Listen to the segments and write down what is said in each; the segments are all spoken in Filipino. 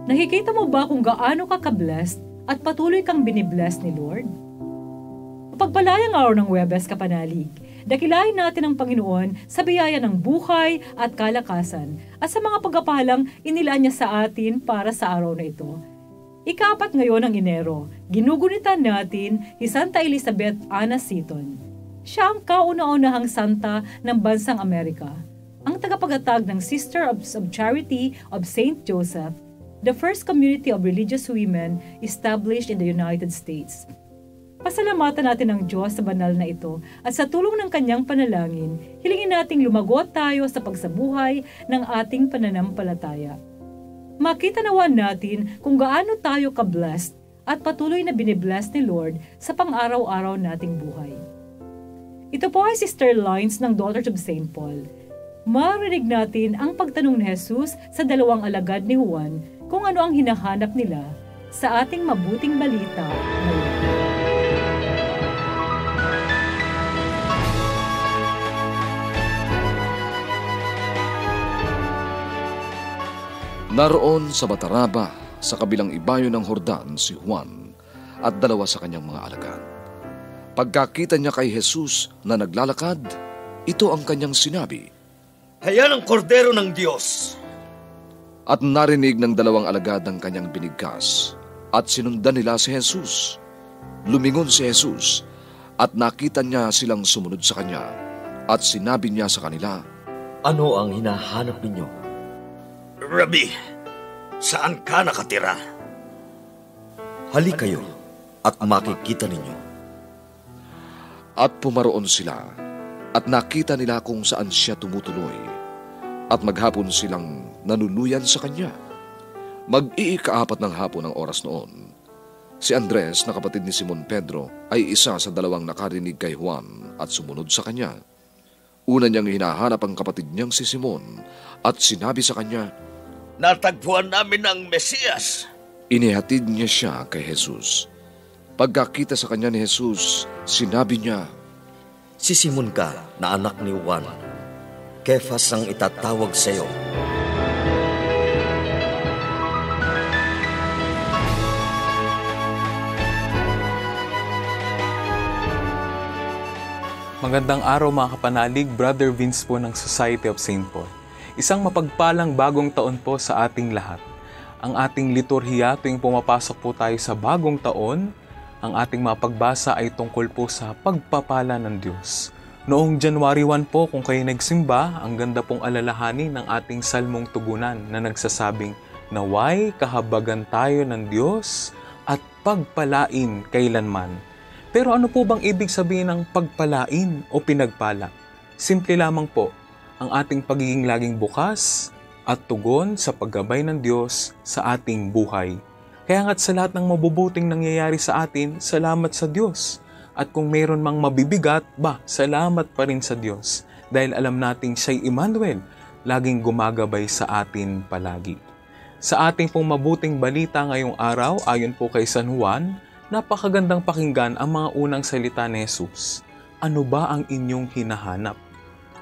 Nakikita mo ba kung gaano ka ka-blessed at patuloy kang binibless ni Lord? Pagpalayang araw ng Huwebes, kapanalig, dakilain natin ang Panginoon sa biyaya ng buhay at kalakasan at sa mga pagpapalang inilaan niya sa atin para sa araw na ito. Ika-4 ngayon ng Enero, ginugunitan natin si Santa Elizabeth Ana Seton. Siya ang kauna-unahang santa ng bansang Amerika, ang tagapaghatag ng Sister of Charity of Saint Joseph, the first community of religious women established in the United States. Pasalamatan natin ang Diyos sa banal na ito at sa tulong ng kanyang panalangin, hilingin nating lumagot tayo sa pagsabuhay ng ating pananampalataya. Makita nawan natin kung gaano tayo ka-blessed at patuloy na binibless ni Lord sa pang-araw-araw nating buhay. Ito po ay Sister Lines ng Daughters of St. Paul. Marinig natin ang pagtanong ni Jesus sa dalawang alagad ni Juan kung ano ang hinahanap nila sa ating mabuting balita ngayon. Naroon sa Bataraba, sa kabilang ibayo ng Jordan, si Juan at 2 sa kanyang mga alagad. Pagkakita niya kay Jesus na naglalakad, ito ang kanyang sinabi, "Ayan ang kordero ng Diyos." At narinig ng 2 alagad ang kanyang binigkas at sinundan nila si Jesus. Lumingon si Jesus at nakita niya silang sumunod sa kanya at sinabi niya sa kanila, "Ano ang hinahanap ninyo?" "Rabbi, saan ka nakatira?" "Halik kayo at makikita ninyo." At pumaroon sila at nakita nila kung saan siya tumutuloy at maghapon silang nanuluyan sa kanya. Mag-iika-4 ng hapon ang oras noon. Si Andres na kapatid ni Simon Pedro ay isa sa 2 nakarinig kay Juan at sumunod sa kanya. Una niyang hinahanap ang kapatid niyang si Simon at sinabi sa kanya, "Natagpuan namin ang Mesiyas." Inihatid niya siya kay Jesus. Pagkakita sa kanya ni Jesus, sinabi niya, "Si Simon ka na anak ni Juan. Kefas ang itatawag sa iyo." Magandang araw mga kapanalig, Brother Vince po ng Society of St. Paul. Isang mapagpalang bagong taon po sa ating lahat. Ang ating liturhiya tuwing pumapasok po tayo sa bagong taon, ang ating mapagbasa ay tungkol po sa pagpapala ng Diyos. Noong January 1 po, kung kayo nagsimba, ang ganda pong alalahanin ng ating salmong tugunan na nagsasabing, "Naway kahabagan tayo ng Diyos at pagpalain kailanman." Pero ano po bang ibig sabihin ng pagpalain o pinagpala? Simple lamang po, ang ating pagiging laging bukas at tugon sa paggabay ng Diyos sa ating buhay. Kaya nga't sa lahat ng mabubuting nangyayari sa atin, salamat sa Diyos. At kung mayroon mang mabibigat, salamat pa rin sa Diyos. Dahil alam nating siya'y Emmanuel, laging gumagabay sa atin palagi. Sa ating pong mabuting balita ngayong araw, ayon po kay San Juan, napakagandang pakinggan ang mga unang salita ni Jesus. Ano ba ang inyong hinahanap?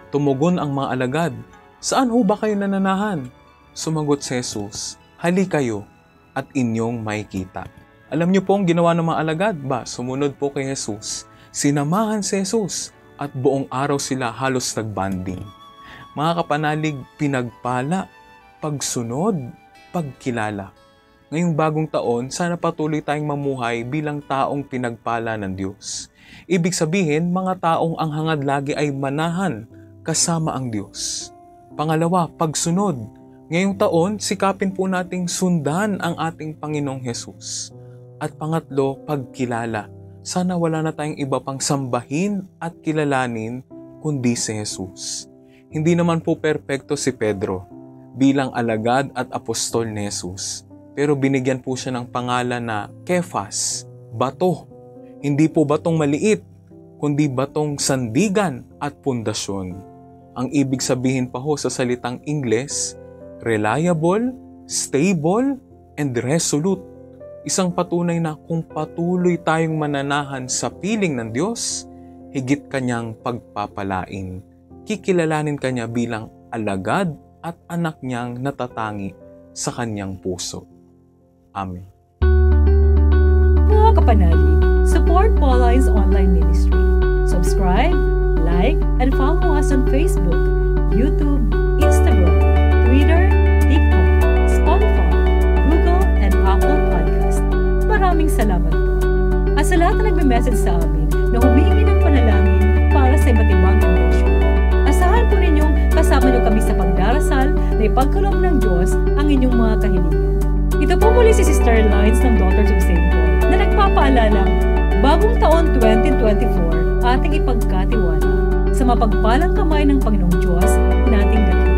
Tumugon ang mga alagad, "Saan ho ba kayo nananahan?" Sumagot si Jesus, "Hali kayo at inyong makikita." Alam niyo po ang ginawa ng mga alagad? Sumunod po kay Jesus. Sinamahan si Jesus at buong araw sila halos nagbanding. Mga kapanalig, pinagpala, pagsunod, pagkilala. Ngayong bagong taon, sana patuloy tayong mamuhay bilang taong pinagpala ng Diyos. Ibig sabihin, mga taong ang hangad lagi ay manahan kasama ang Diyos. Pangalawa, pagsunod. Ngayong taon, sikapin po nating sundan ang ating Panginoong Hesus. At pangatlo, pagkilala. Sana wala na tayong iba pang sambahin at kilalanin kundi si Jesus. Hindi naman po perpekto si Pedro bilang alagad at apostol ni Jesus. Pero binigyan po siya ng pangalan na Kefas, bato. Hindi po batong maliit, kundi batong sandigan at pundasyon. Ang ibig sabihin pa ho sa salitang Ingles, reliable, stable, and resolute. Isang patunay na kung patuloy tayong mananahan sa piling ng Diyos, higit kanyang pagpapalain. Kikilalanin kanya bilang alagad at anak niyang natatangi sa kanyang puso. Amen. Mga kapanalig, support Pauline's online ministry. Subscribe, like, and follow us on Facebook, YouTube, Instagram, Twitter, TikTok, Spotify, Google, and Apple Podcast. Maraming salamat po. At sa lahat na nagme-message sa amin na humingi ng panalangin para sa iba't ibang convention, asahan po ninyong kasama niyo kami sa pagdarasal na ipagkaloob ng Diyos ang inyong mga kahilingan. Ito po muli si Sister Lines ng Daughters of St. Paul na nagpapaalalang bagong taon 2024 ating ipagkatiwala sa mapagpalang kamay ng Panginoong Diyos nating dakila.